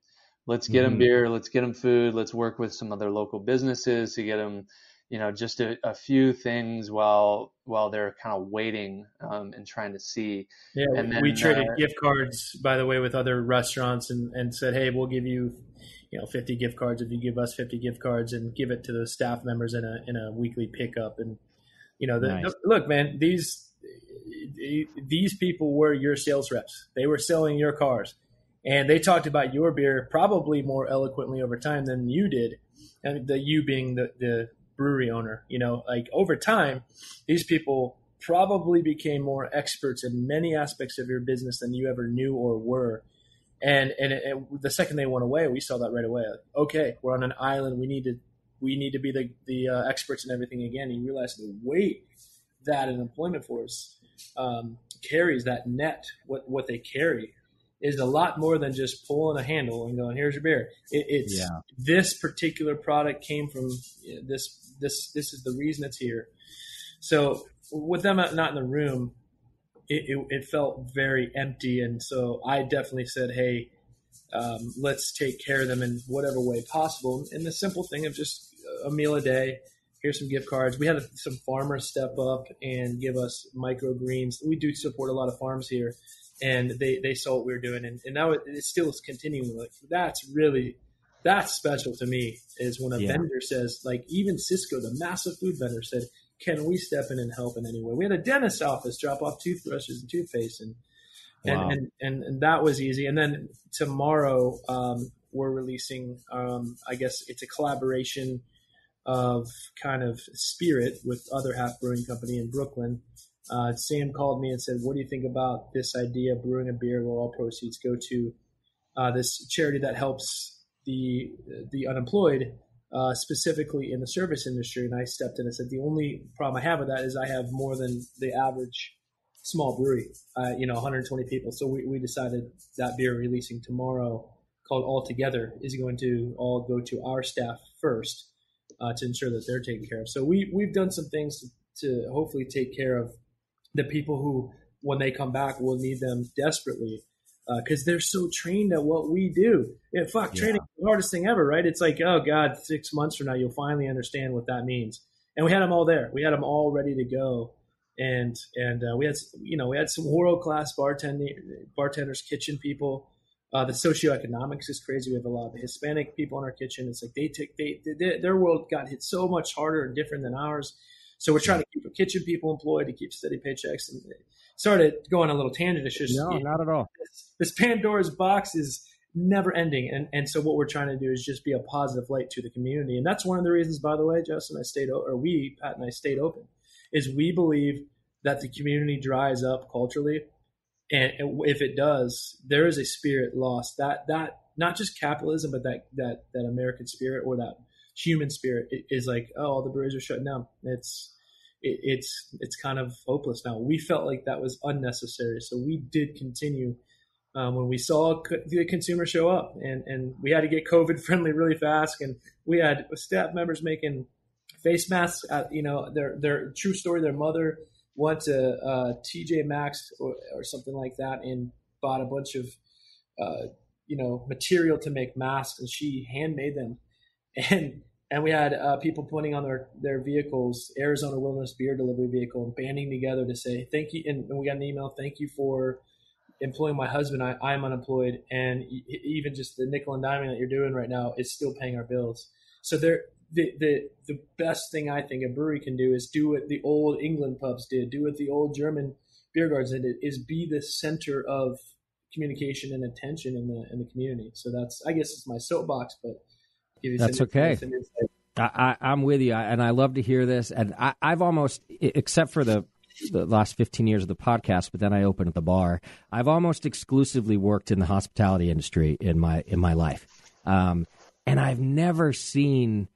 Let's get them beer, let's get them food, let's work with some other local businesses to get them, just a few things while they're kind of waiting and trying to see. Yeah, and then, we traded gift cards, by the way, with other restaurants and said, hey, we'll give you, 50 gift cards if you give us 50 gift cards, and give it to the staff members in a weekly pickup. And nice. Look, man, these people were your sales reps. They were selling your cars. And they talked about your beer probably more eloquently over time than you did, and you being the brewery owner. Like over time, these people probably became more experts in many aspects of your business than you ever knew or were. And the second they went away, we saw that right away. Like, okay, we're on an island. We need to be the experts in everything again. And you realize the weight that an employment force carries, that net, what they carry, is a lot more than just pulling a handle and going, here's your beer. This particular product came from this is the reason it's here. So with them not in the room, it felt very empty. And so I definitely said, hey, let's take care of them in whatever way possible. And the simple thing of just a meal a day, here's some gift cards. We had some farmers step up and give us microgreens. We do support a lot of farms here. And they saw what we were doing, and now it still is continuing. Like that's special to me is when a vendor says, like even Cisco, the massive food vendor, said, "Can we step in and help in any way?" We had a dentist's office drop off toothbrushes and toothpaste, and that was easy. And then tomorrow we're releasing, I guess it's a collaboration of kind of spirit with other half brewing company in Brooklyn. Sam called me and said, what do you think about this idea of brewing a beer where all proceeds go to this charity that helps the unemployed, specifically in the service industry? And I stepped in and said, the only problem I have with that is I have more than the average small brewery, 120 people. So we decided that beer releasing tomorrow, called All Together, is going to all go to our staff first to ensure that they're taken care of. So we've done some things to hopefully take care of the people who, when they come back, will need them desperately because they're so trained at what we do. Training is the hardest thing ever, right? It's like, oh God, 6 months from now, you'll finally understand what that means. And we had them all there. We had them all ready to go. And we had some world-class bartenders, kitchen people. The socioeconomics is crazy. We have a lot of Hispanic people in our kitchen. It's like their world got hit so much harder and different than ours. So we're trying to keep our kitchen people employed to keep steady paychecks. And it started going on a little tangent. It's just not at all. This Pandora's box is never ending. And so what we're trying to do is just be a positive light to the community. And that's one of the reasons, by the way, Justin, Pat and I stayed open, is we believe that the community dries up culturally. And if it does, there is a spirit lost, that not just capitalism, but that American spirit or that human spirit is like, oh, all the breweries are shutting down. It's kind of hopeless now. We felt like that was unnecessary. So we did continue when we saw the consumer show up, and we had to get COVID friendly really fast. And we had staff members making face masks. Their true story, their mother went to TJ Maxx or something like that and bought a bunch of material to make masks, and she handmade them. And we had people putting on their vehicles, Arizona Wilderness Beer Delivery Vehicle, and banding together to say thank you. And we got an email, thank you for employing my husband. I'm unemployed, and even just the nickel and diming that you're doing right now is still paying our bills. So the best thing I think a brewery can do is do what the old England pubs did, do what the old German beer gardens did, is be the center of communication and attention in the community. So I guess it's my soapbox, but that's okay. I'm with you, and I love to hear this. And I've almost, except for the last 15 years of the podcast, but then I opened the bar, I've almost exclusively worked in the hospitality industry in my life, and I've never seen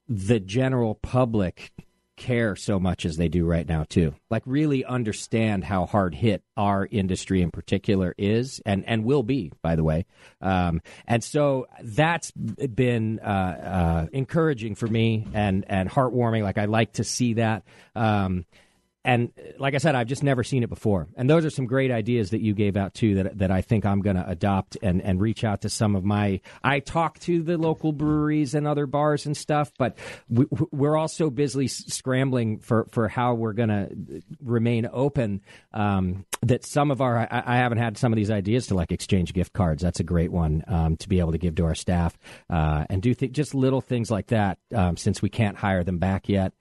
the general public care so much as they do right now too. Like really understand how hard hit our industry in particular is and will be, by the way. And so that's been encouraging for me and heartwarming. Like I like to see that. And like I said, I've just never seen it before. And those are some great ideas that you gave out, too, that I think I'm going to adopt and reach out to some of I talk to the local breweries and other bars and stuff, but we're also busily scrambling for how we're going to remain open, that some of I haven't had some of these ideas to like exchange gift cards. That's a great one to be able to give to our staff and do just little things like that since we can't hire them back yet.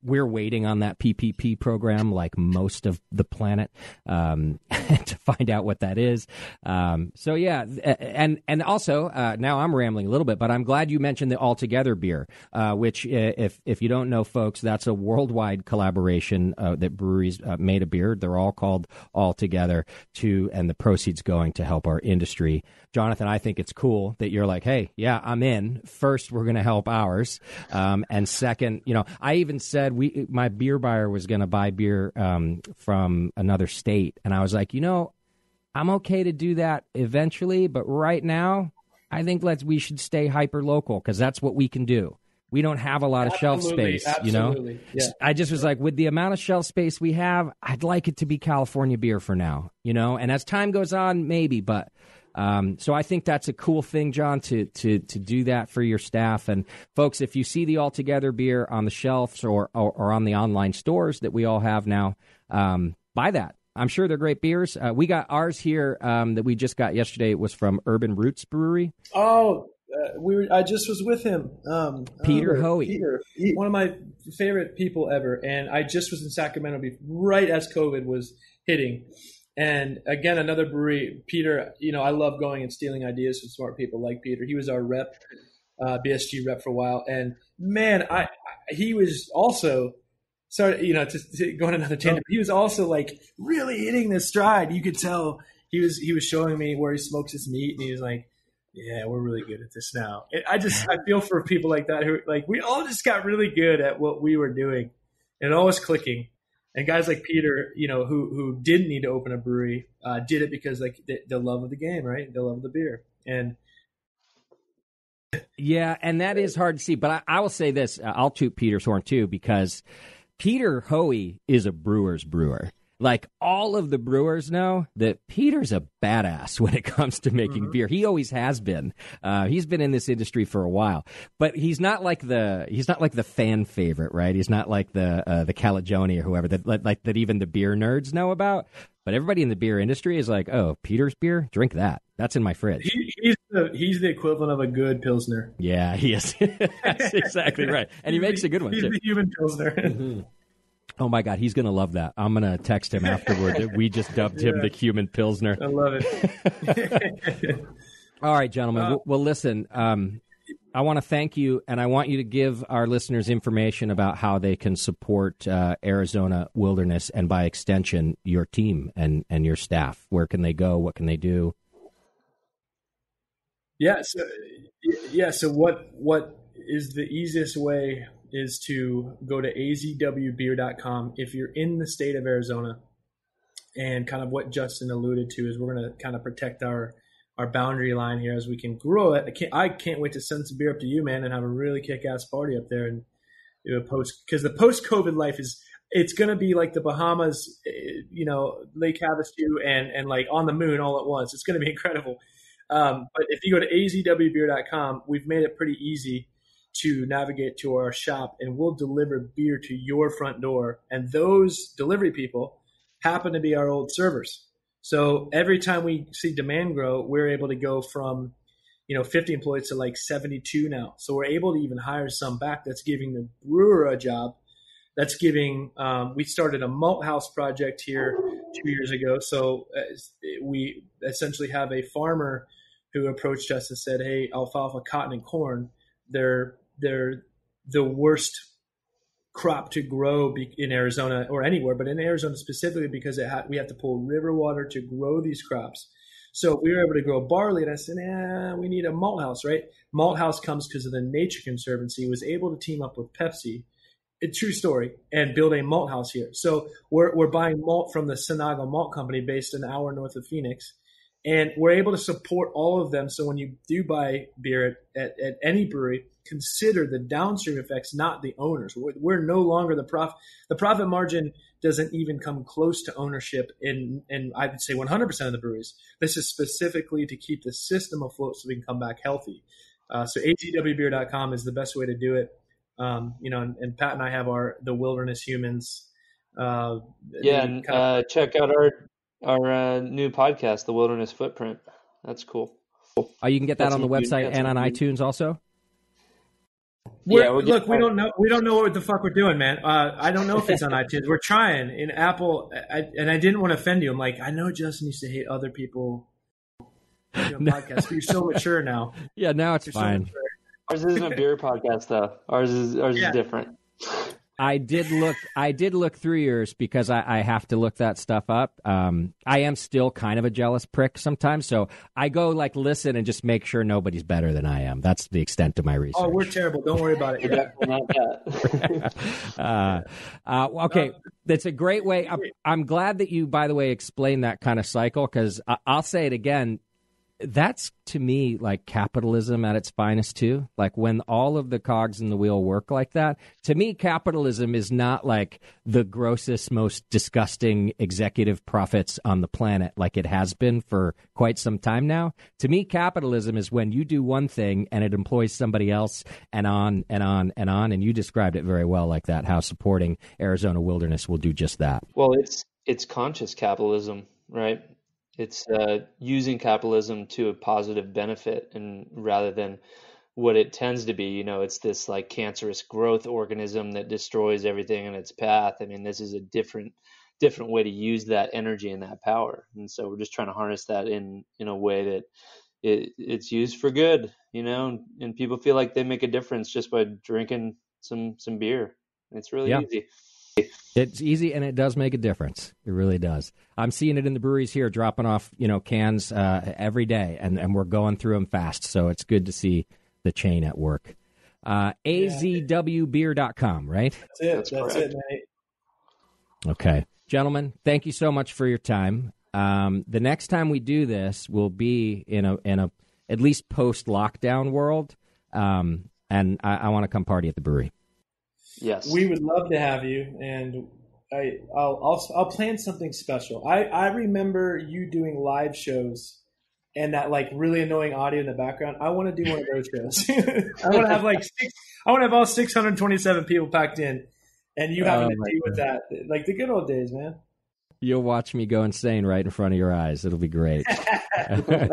We're waiting on that PPP program like most of the planet to find out what that is. So, yeah. And also, now I'm rambling a little bit, but I'm glad you mentioned the Altogether beer, which if you don't know, folks, that's a worldwide collaboration that breweries made a beer. They're all called Altogether and the proceeds going to help our industry. Jonathan, I think it's cool that you're like, hey, yeah, I'm in. First, we're going to help ours. And second, I even said my beer buyer was going to buy beer from another state. And I was like, I'm okay to do that eventually. But right now, I think we should stay hyper local because that's what we can do. We don't have a lot of shelf space, Absolutely. Yeah. I just was like, with the amount of shelf space we have, I'd like it to be California beer for now, and as time goes on, maybe, but so I think that's a cool thing, John, to do that for your staff. And folks, if you see the Altogether beer on the shelves or on the online stores that we all have now, buy that. I'm sure they're great beers. We got ours here that we just got yesterday. It was from Urban Roots Brewery. Oh, I just was with him. Peter Hoey. Peter, one of my favorite people ever. And I just was in Sacramento right as COVID was hitting. And again, another brewery, Peter, I love going and stealing ideas from smart people like Peter. He was our rep, BSG rep for a while. And man, he was also, sorry, to go on another tangent, but he was also like really hitting this stride. You could tell he was showing me where he smokes his meat, and he was like, yeah, we're really good at this now. I feel for people like that who we all just got really good at what we were doing and all was clicking. And guys like Peter, who didn't need to open a brewery, did it because the love of the game, right? The love of the beer. And yeah, and that is hard to see. But I will say this: I'll toot Peter's horn too, because Peter Hoey is a brewer's brewer. like all of the brewers know that Peter's a badass when it comes to making beer. He always has been. He's been in this industry for a while, but he's not like the fan favorite, right? He's not like the Calagione or whoever that even the beer nerds know about. But everybody in the beer industry is like, oh, Peter's beer, drink that. That's in my fridge. He's the equivalent of a good Pilsner. Yeah, he is. That's exactly right. And he makes a good one, he's too. The human Pilsner. Mm-hmm. Oh, my God, he's going to love that. I'm going to text him afterward that we just dubbed him the human Pilsner. I love it. All right, gentlemen. Well, listen, I want to thank you, and I want you to give our listeners information about how they can support Arizona Wilderness and, by extension, your team and your staff. Where can they go? What can they do? So what is the easiest way is to go to azwbeer.com. If you're in the state of Arizona, and kind of what Justin alluded to is we're going to kind of protect our boundary line here as we can grow it. I can't wait to send some beer up to you, man, and have a really kick-ass party up there and do a because the post-COVID life it's going to be like the Bahamas, Lake Havasu and like on the moon all at once. It's going to be incredible. But if you go to azwbeer.com, we've made it pretty easy to navigate to our shop, and we'll deliver beer to your front door. And those delivery people happen to be our old servers. So every time we see demand grow, we're able to go from, 50 employees to like 72 now. So we're able to even hire some back. That's giving the brewer a job. That's giving, we started a malt house project here 2 years ago. So we essentially have a farmer who approached us and said, hey, alfalfa, cotton, and corn, they're the worst crop to grow in Arizona or anywhere, but in Arizona specifically because we have to pull river water to grow these crops. So we were able to grow barley, and I said, we need a malt house, right? Malt house comes because of the Nature Conservancy was able to team up with Pepsi, a true story, and build a malt house here. So we're buying malt from the Sinago Malt Company based an hour north of Phoenix, and we're able to support all of them. So when you do buy beer at any brewery, consider the downstream effects, not the owners. We're no longer the profit. The profit margin doesn't even come close to ownership in I would say 100% of the breweries. This is specifically to keep the system afloat so we can come back healthy. So azwbeer.com is the best way to do it. And Pat and I have the Wilderness Humans. Check out our new podcast, The Wilderness Footprint. That's cool. Oh, you can get that on the website and on iTunes also? We don't know what the fuck we're doing, man. I don't know if it's on iTunes. We're trying in Apple, and I didn't want to offend you. I'm like, I know Justin used to hate other people podcasts, but you're so mature now. Yeah, now it's fine. Ours isn't a beer podcast, though. Ours is different. I did look through yours because I have to look that stuff up. I am still kind of a jealous prick sometimes, so I go listen and just make sure nobody's better than I am. That's the extent of my research. Oh, we're terrible. Don't worry about it. Okay, that's a great way. I'm glad that you, by the way, explained that kind of cycle because I'll say it again. That's, to me, like capitalism at its finest, too. Like when all of the cogs in the wheel work like that. To me, capitalism is not like the grossest, most disgusting executive profits on the planet like it has been for quite some time now. To me, capitalism is when you do one thing and it employs somebody else and on and on and on. And you described it very well like that, how supporting Arizona Wilderness will do just that. Well, it's conscious capitalism, right? It's using capitalism to a positive benefit, and rather than what it tends to be, it's this like cancerous growth organism that destroys everything in its path. I mean, this is a different way to use that energy and that power. And so we're just trying to harness that in a way that it's used for good, and people feel like they make a difference just by drinking some beer. It's really easy. It's easy, and it does make a difference. It really does. I'm seeing it in the breweries here, dropping off, cans every day, and we're going through them fast. So it's good to see the chain at work. azwbeer.com, right? That's it, mate. Okay. Gentlemen, thank you so much for your time. The next time we do this will be in a at least post-lockdown world, and I want to come party at the brewery. Yes, we would love to have you, and I'll plan something special. I remember you doing live shows and that like really annoying audio in the background. I want to do one of those shows. I want to have all 627 people packed in, and you having to deal with that, like the good old days, man. You'll watch me go insane right in front of your eyes. It'll be great. I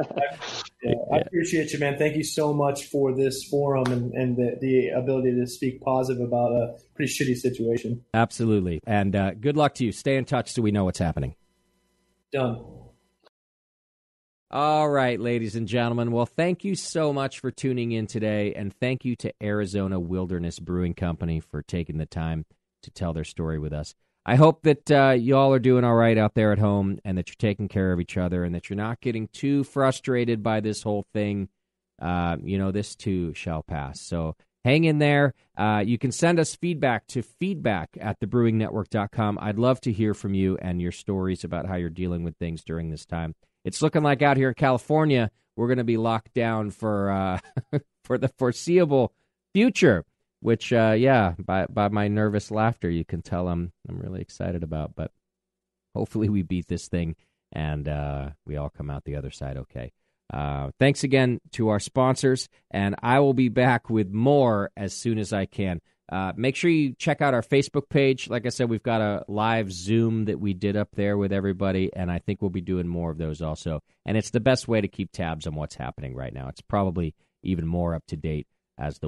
appreciate you, man. Thank you so much for this forum and the ability to speak positive about a pretty shitty situation. Absolutely. And good luck to you. Stay in touch so we know what's happening. Done. All right, ladies and gentlemen. Well, thank you so much for tuning in today. And thank you to Arizona Wilderness Brewing Company for taking the time to tell their story with us. I hope that you all are doing all right out there at home and that you're taking care of each other and that you're not getting too frustrated by this whole thing. This too shall pass. So hang in there. You can send us feedback to feedback@thebrewingnetwork.com. I'd love to hear from you and your stories about how you're dealing with things during this time. It's looking like out here in California, we're going to be locked down for for the foreseeable future. Which, by my nervous laughter, you can tell I'm really excited about. But hopefully we beat this thing and we all come out the other side okay. Thanks again to our sponsors, and I will be back with more as soon as I can. Make sure you check out our Facebook page. Like I said, we've got a live Zoom that we did up there with everybody, and I think we'll be doing more of those also. And it's the best way to keep tabs on what's happening right now. It's probably even more up to date as the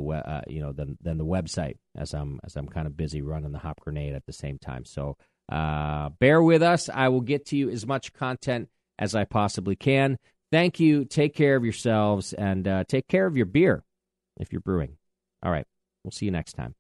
than the website, as I'm kind of busy running the Hop Grenade at the same time. So bear with us. I will get to you as much content as I possibly can. Thank you. Take care of yourselves and take care of your beer if you're brewing. All right. We'll see you next time.